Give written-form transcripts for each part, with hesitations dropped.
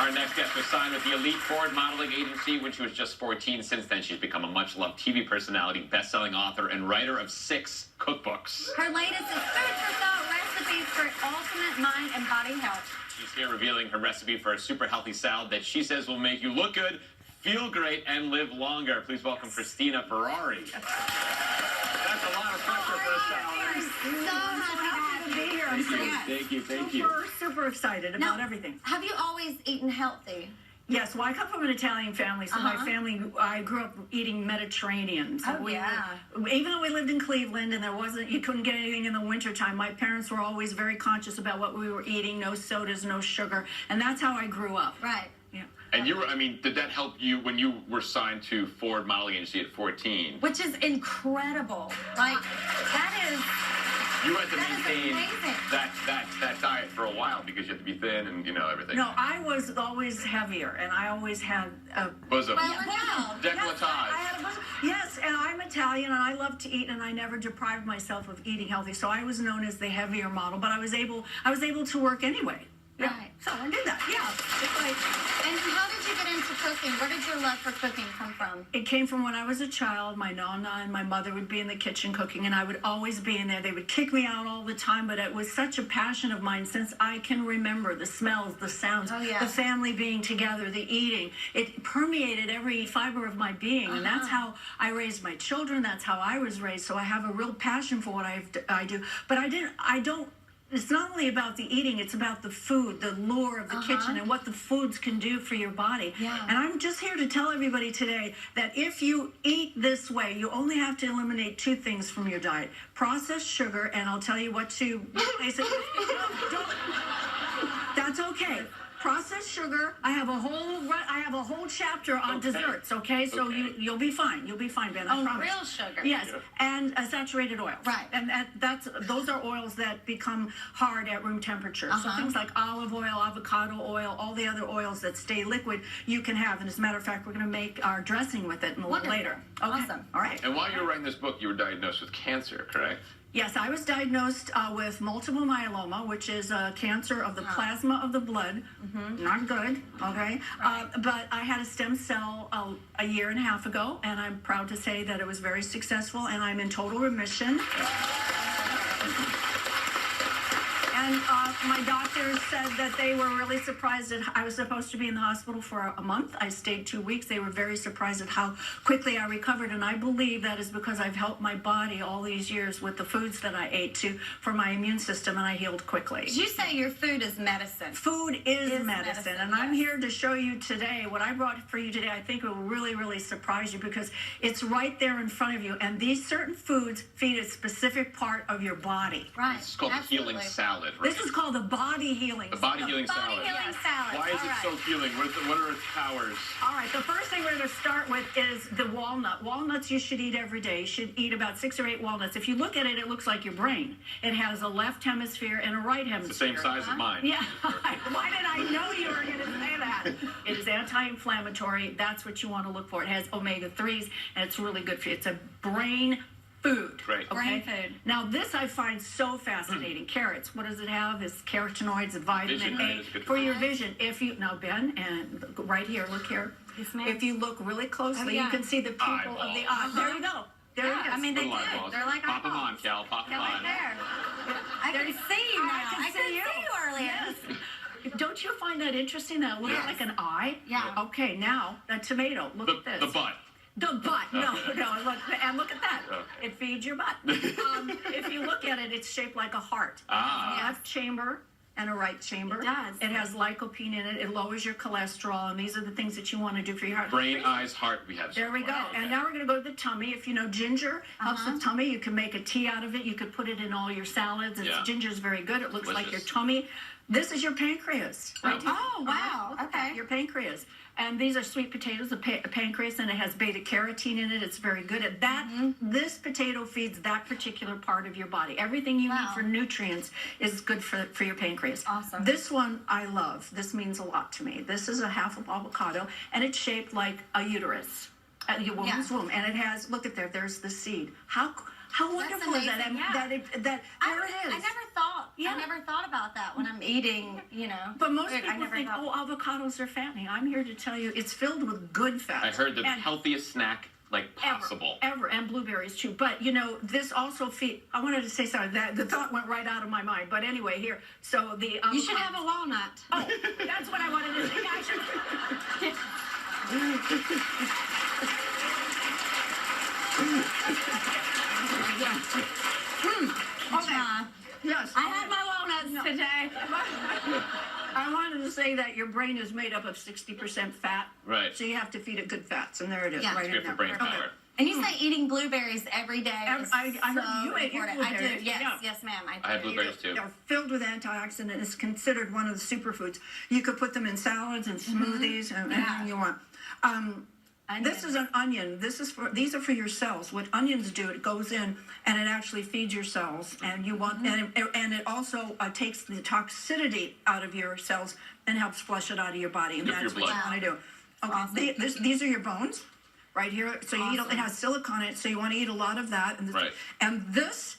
Our next guest was signed with the elite Ford modeling agency when she was just 14. Since then, she's become a much-loved TV personality, best-selling author, and writer of 6 cookbooks. Her latest is Food for Thought, recipes for ultimate mind and body health. She's here revealing her recipe for a super healthy salad that she says will make you look good, feel great, and live longer. Please welcome Cristina Ferrare. That's a lot of pressure for a salad. So happy to be here. Thank you. Super excited about everything. Have you always eaten healthy? Yes, well, I come from an Italian family, so my family, I grew up eating Mediterranean. So even though we lived in Cleveland and you couldn't get anything in the wintertime, my parents were always very conscious about what we were eating, no sodas, no sugar, and that's how I grew up. Right. Yeah. And did that help you when you were signed to Ford Modeling Agency at 14? Which is incredible. Like, that is... You had to maintain that diet for a while because you had to be thin and, everything. No, I was always heavier, and I always had a... Bosom. Décolletage. Yes, and I'm Italian, and I love to eat, and I never deprived myself of eating healthy, so I was known as the heavier model, but I was able to work anyway. Yeah. Right. So I did that, And how did you get into cooking? Where did your love for cooking come from? It came from when I was a child. My nonna and my mother would be in the kitchen cooking, and I would always be in there. They would kick me out all the time, but it was such a passion of mine since I can remember the smells, the sounds, the family being together, the eating. It permeated every fiber of my being, and that's how I raised my children. That's how I was raised, so I have a real passion for what I do. But it's not only about the eating, it's about the food, the lure of the kitchen, and what the foods can do for your body. Yeah. And I'm just here to tell everybody today that if you eat this way, you only have to eliminate 2 things from your diet. Processed sugar, and I'll tell you what to replace it with. That's okay. Processed sugar. I have a whole chapter on desserts. Okay, so you'll be fine. You'll be fine, Ben. I promise. Real sugar. Yes, and saturated oil. Right. And those are oils that become hard at room temperature. So things like olive oil, avocado oil, all the other oils that stay liquid, you can have. And as a matter of fact, we're going to make our dressing with it a little later. Okay. Awesome. All right. And while you were writing this book, you were diagnosed with cancer, correct? Yes, I was diagnosed with multiple myeloma, which is cancer of the plasma of the blood. Not good, okay? But I had a stem cell a year and a half ago, and I'm proud to say that it was very successful, and I'm in total remission. And my doctors said that they were really surprised that I was supposed to be in the hospital for a month. I stayed 2 weeks. They were very surprised at how quickly I recovered, and I believe that is because I've helped my body all these years with the foods that I ate for my immune system, and I healed quickly. Did you say your food is medicine? Food is medicine, and I'm here to show you today what I brought for you today. I think it will really, really surprise you because it's right there in front of you, and these certain foods feed a specific part of your body. Right. It's called the healing salad. Right? This is called the body healing salad. The body healing salad. Why is it so healing? What are its powers? All right, the first thing we're going to start with is the walnut. Walnuts you should eat every day. You should eat about 6 or 8 walnuts. If you look at it, it looks like your brain. It has a left hemisphere and a right hemisphere. It's the same size as mine. Yeah. Why did I know you were going to say that? It is anti-inflammatory. That's what you want to look for. It has omega-3s, and it's really good for you. It's a brain food. Great. Okay? Brain food. Now, this I find so fascinating. Carrots. What does it have? It's carotenoids, vitamin A for your vision. Now, Ben, and right here, look here. If you look really closely, you can see the pupil of the eye. There you go. There it is. I mean, they do. They're like pop them on, Cal. Pop them on. Right there. I can see you now. I couldn't see you earlier. Yes. Don't you find that interesting? That it looks like an eye? Yeah. Okay, now, the tomato. Look at this. The butt. The butt. No. Look at that. Okay. It feeds your butt. If you look at it, it's shaped like a heart. It has a left chamber and a right chamber. It does. It has lycopene in it. It lowers your cholesterol, and these are the things that you want to do for your heart. Brain, eyes, heart. We have. There we go. And now we're going to go to the tummy. If you know ginger helps with tummy, you can make a tea out of it. You could put it in all your salads. Ginger is very good. It looks like your tummy. This is your pancreas. Right? Oh, wow. Okay. Your pancreas. And these are sweet potatoes, the pancreas, and it has beta-carotene in it. It's very good at that. This potato feeds that particular part of your body. Everything you need for nutrients is good for your pancreas. Awesome. This one I love. This means a lot to me. This is a half of avocado, and it's shaped like a uterus, your woman's womb. And it has, look at there's the seed. How wonderful is that? Amazing, There it is. I never thought I never thought about that when I'm eating, you know. But most I people never think, thought- oh, avocados are fattening. I'm here to tell you it's filled with good fats. I heard the And healthiest snack like possible. Ever, and blueberries too. But you know, this also I wanted to say something that the thought went right out of my mind. But anyway, here. So the You should have a walnut. Oh, that's what I wanted to say. I should. Okay. Yes. I had my walnuts today. I wanted to say that your brain is made up of 60% fat. Right. So you have to feed it good fats, and there it is, Yeah. right It's good in for there. brain Okay. power. And you say eating blueberries every day. I heard you ate your important. I do. blueberries. Yes, Yeah. yes, ma'am. I do. I had blueberries too. They're filled with antioxidants. It's considered one of the superfoods. You could put them in salads and smoothies and anything you want. This is an onion. These are for your cells. What onions do, it goes in and it actually feeds your cells, and you want and it also takes the toxicity out of your cells and helps flush it out of your body. And Good for that's your what you blood. want to do. Okay, Awesome. these are your bones, right here. So you eat. It has silicone in it, so you want to eat a lot of that. And Right. And this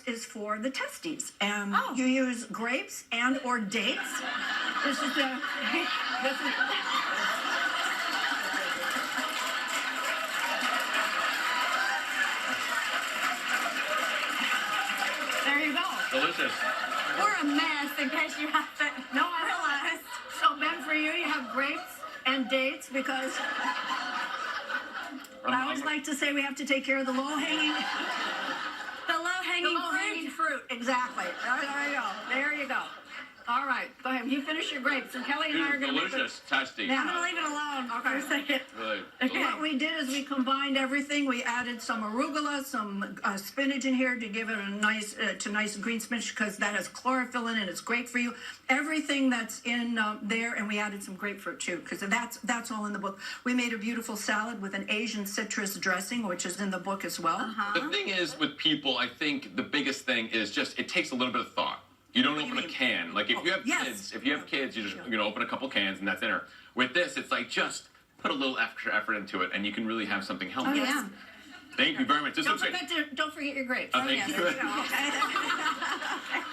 is for the testes, and you use grapes and or dates. This is the. This is, there you go. Delicious. We're a mess, in case you haven't realized. So Ben, for you have grapes and dates because I always like to say we have to take care of the low-hanging fruit. Exactly. There you go. There you go. All right, go ahead. You finish your grapes, and Kelly and I are going to Delicious, tasty. Now- I'm gonna leave it alone for a second. Really What delicious. we did is we combined everything. We added some arugula, some spinach in here to give it a nice green spinach because that has chlorophyll in it. It's great for you. Everything that's in there, and we added some grapefruit too because that's all in the book. We made a beautiful salad with an Asian citrus dressing, which is in the book as well. The thing is with people, I think the biggest thing is just it takes a little bit of thought. You don't open a can. Like if you have kids, you just open a couple cans and that's dinner. With this, it's like just put a little extra effort into it, and you can really have something healthy. Yeah. Thank you very much. This Don't looks great. don't forget your grapes. Thank you. there you go. Okay.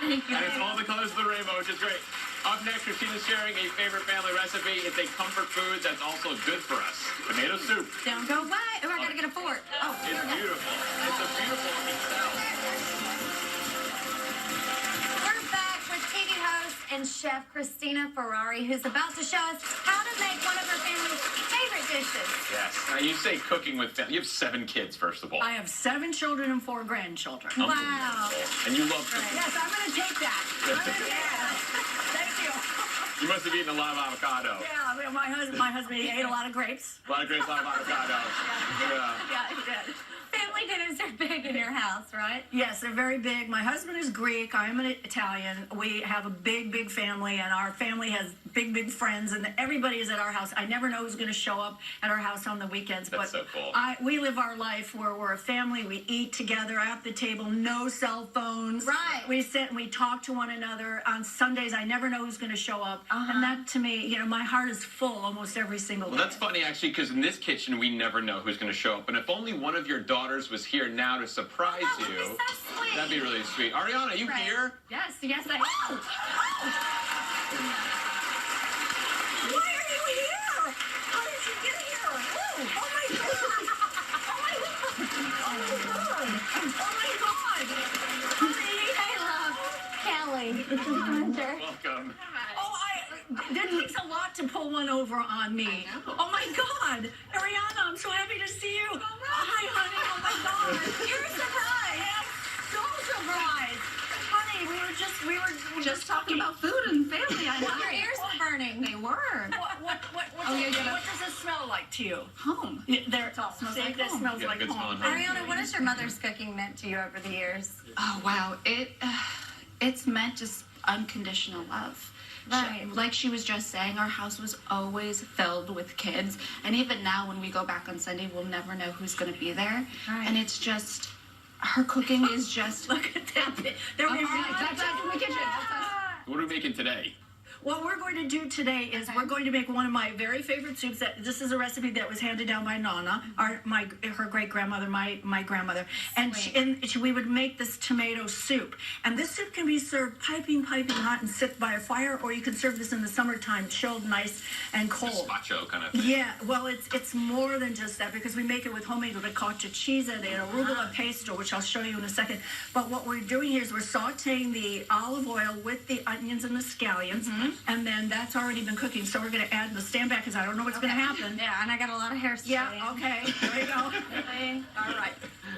Thank you. And it's all the colors of the rainbow, which is great. Up next, Christina's sharing a favorite family recipe. It's a comfort food that's also good for us. Tomato soup. Don't go away. Oh, I gotta get a fork. Oh, It's beautiful. It's a beautiful looking salad. we're back with TV host and chef Cristina Ferrare, who's about to show us how to make one of her family's favorite dishes. Yes. Now you say cooking with family. You have 7 kids, first of all. I have 7 children and 4 grandchildren. Wow. And you love cooking. Yes, I'm going to take that. Thank you. You must have eaten a lot of avocado. Yeah, I mean, my husband he ate a lot of grapes. A lot of grapes, a lot of avocado. Yeah. Yeah, he did. Family dinners are big in your house, right? Yes, they're very big. My husband is Greek. I am an Italian. We have a big family, and our family has big friends, and everybody is at our house. I never know who's going to show up at our house on the weekends. That's but so cool. We live our life where we're a family. We eat together at the table, no cell phones. Right. We sit and we talk to one another. On Sundays, I never know who's going to show up. And that, to me, my heart is full almost every single day. Well, that's funny, actually, because in this kitchen, we never know who's going to show up. And if only one of your daughters was here now to surprise That would you, be so sweet. that'd be really sweet. Ariana, you Right. here? Yes, I am. Why are you here? How did you get here? Oh my God! Oh my God! Hey, love. Kelly. Welcome. That takes a lot to pull one over on me. Oh my God! Ariana, I'm so happy to see you. Hi, honey. Oh my God! You're surprised. I'm so surprised. Honey, we were just talking about food and family. I know. Your ears were burning. They were. What does it smell like to you? Home. Yeah, there it smells like It home. smells Yeah, like good home. smelling home. Ariana, what has your mother's cooking meant to you over the years? Oh wow, it's meant just unconditional love. Right. Like she was just saying, our house was always filled with kids, and even now when we go back on Sunday, we'll never know who's going to be there. Right. And it's just her cooking is just Look at that. There we Oh, are. that's us in the kitchen. That's us. What are we making today? what we're going to do today is we're going to make one of my very favorite soups. This is a recipe that was handed down by Nana, her great grandmother, my grandmother, and we would make this tomato soup. And this soup can be served piping hot and sipped by a fire, or you can serve this in the summertime, chilled, nice and cold. Gazpacho kind of thing. Yeah, well, it's more than just that, because we make it with homemade ricotta cheese and arugula paste, which I'll show you in a second. But what we're doing here is we're sauteing the olive oil with the onions and the scallions, and then that's already been cooking. So we're going to add the stand back, because I don't know what's going to happen. Yeah, and I got a lot of hair. Yeah, okay, there you go. All right.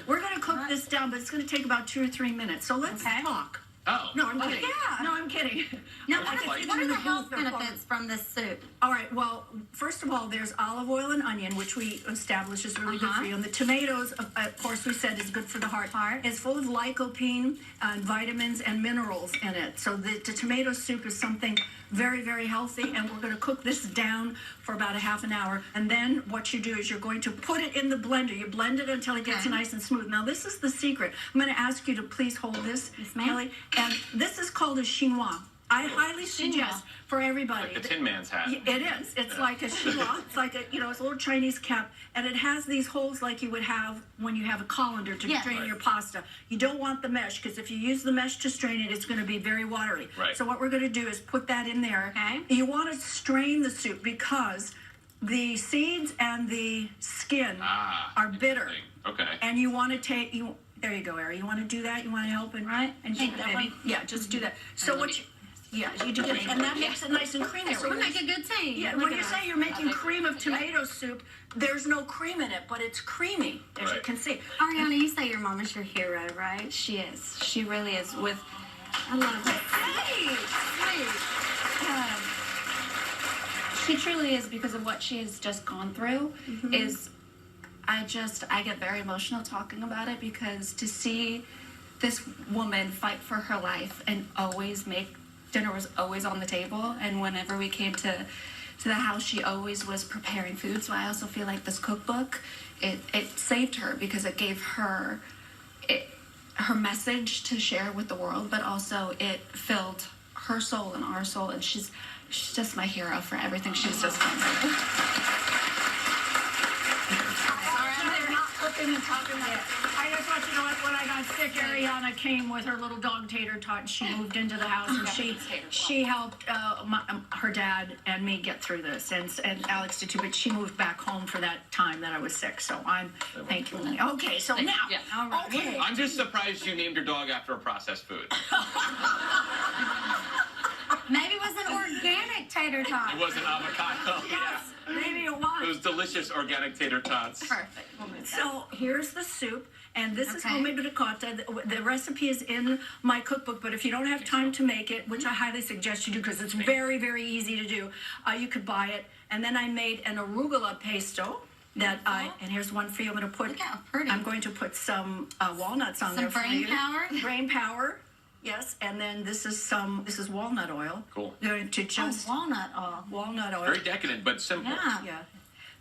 We're going to cook this down, but it's going to take about 2 or 3 minutes. So let's talk. Oh. No, I'm kidding. Yeah. No, I'm kidding. Now, what are the health benefits from this soup? All right, well, first of all, there's olive oil and onion, which we established is really good for you. And the tomatoes, of course, we said is good for the heart. It's full of lycopene and vitamins and minerals in it. So the tomato soup is something very, very healthy, and we're going to cook this down for about a half an hour. And then what you do is you're going to put it in the blender. You blend it until it gets nice and smooth. Now, this is the secret. I'm going to ask you to please hold this, Kelly. And this is called a chinois. I highly suggest for everybody. Like the Tin Man's hat. It is. It's like a chinois. It's like it's a little Chinese cap, and it has these holes like you would have when you have a colander to strain your pasta. You don't want the mesh, because if you use the mesh to strain it, it's going to be very watery. Right. So what we're going to do is put that in there. Okay. You want to strain the soup because the seeds and the skin are bitter. Okay. And you want to take There you go, Ari. You want to do that? You want to help and Thank take you, that baby. one? Yeah, just do that. So what you... Yeah, you do it, and that makes it nice and creamy. So we make a good team. Yeah, when you say you're making cream of tomato soup, there's no cream in it, but it's creamy, as you can see. Ariana, you say your mom is your hero, right? She is. She really is. I love it. She truly is, because of what she has just gone through. I get very emotional talking about it, because to see this woman fight for her life and always make dinner was always on the table, and whenever we came to the house, she always was preparing food. So I also feel like this cookbook, it saved her, because it gave her her message to share with the world, but also it filled her soul and our soul, and she's just my hero for everything she's just done. I just want you to know when I got sick, Ariana came with her little dog Tater Tot, and she moved into the house, and she helped her dad and me get through this, and Alex did too, but she moved back home for that time that I was sick, so I'm thankful. Okay, so now, all right. Okay. I'm just surprised you named your dog after a processed food. Maybe it was an organic tater tot. It was an avocado. Yes, maybe it It was. was delicious organic tater tots. Perfect. So here's the soup, and this is homemade ricotta. The recipe is in my cookbook, but if you don't have time to make it, which I highly suggest you do, because it's very, very easy to do, you could buy it. And then I made an arugula pesto. And here's one for you. I'm going to put. Look how pretty. I'm going to put some walnuts on there for brain you. power? Brain power. Yes, and then this is walnut oil. Cool. Going to just walnut oil. walnut oil. Very decadent, but simple. Yeah.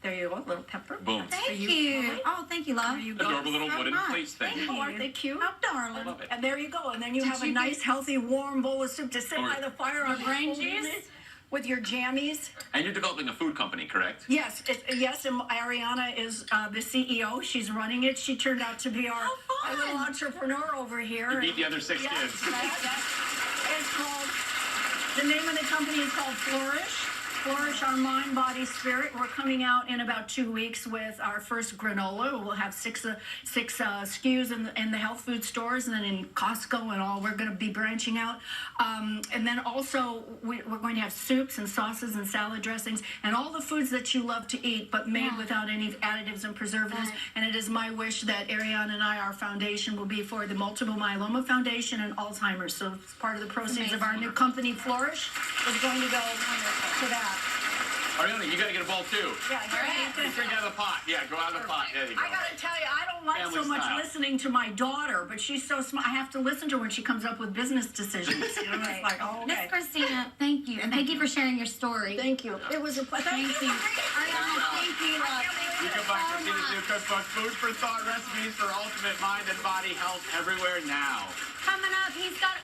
There you go. A little pepper. Boom. Thank you. Oh, thank you, love. There you go. Adorable little wooden much. plate thing. Thank Oh, aren't they cute? Oh, darling. Love it. And there you go. And then you have a nice, healthy, warm bowl of soup to sit by the fire on brain cold juice? evening with your jammies. And you're developing a food company, correct? Yes, yes. And Ariana is the CEO. She's running it. She turned out to be our little entrepreneur over here. You beat the other 6 kids. It's called. The name of the company is called Flourish. Flourish our mind, body, spirit. We're coming out in about 2 weeks with our first granola. We'll have six SKUs in the health food stores, and then in Costco and all. We're going to be branching out, and then also we're going to have soups and sauces and salad dressings and all the foods that you love to eat, but made without any additives and preservatives. And it is my wish that Ariana and I, our foundation, will be for the Multiple Myeloma Foundation and Alzheimer's. So it's part of the proceeds of our new company, Flourish, is going to go to that. Ariana, you got to get a bowl too. Yeah, Drink out of the pot. Yeah, go out of the pot. There you go. I gotta tell you, I don't like Family so much style. listening to my daughter, but she's so smart. I have to listen to her when she comes up with business decisions. You know, it's like, oh, Miss okay. Christina, thank you. And thank you for sharing your story. Thank you. It was a pleasure. Thank you. Ariana, thank you. You can buy Christina's new cookbook, Food for Thought Recipes for Ultimate Mind and Body Health, everywhere now. Coming up, he's got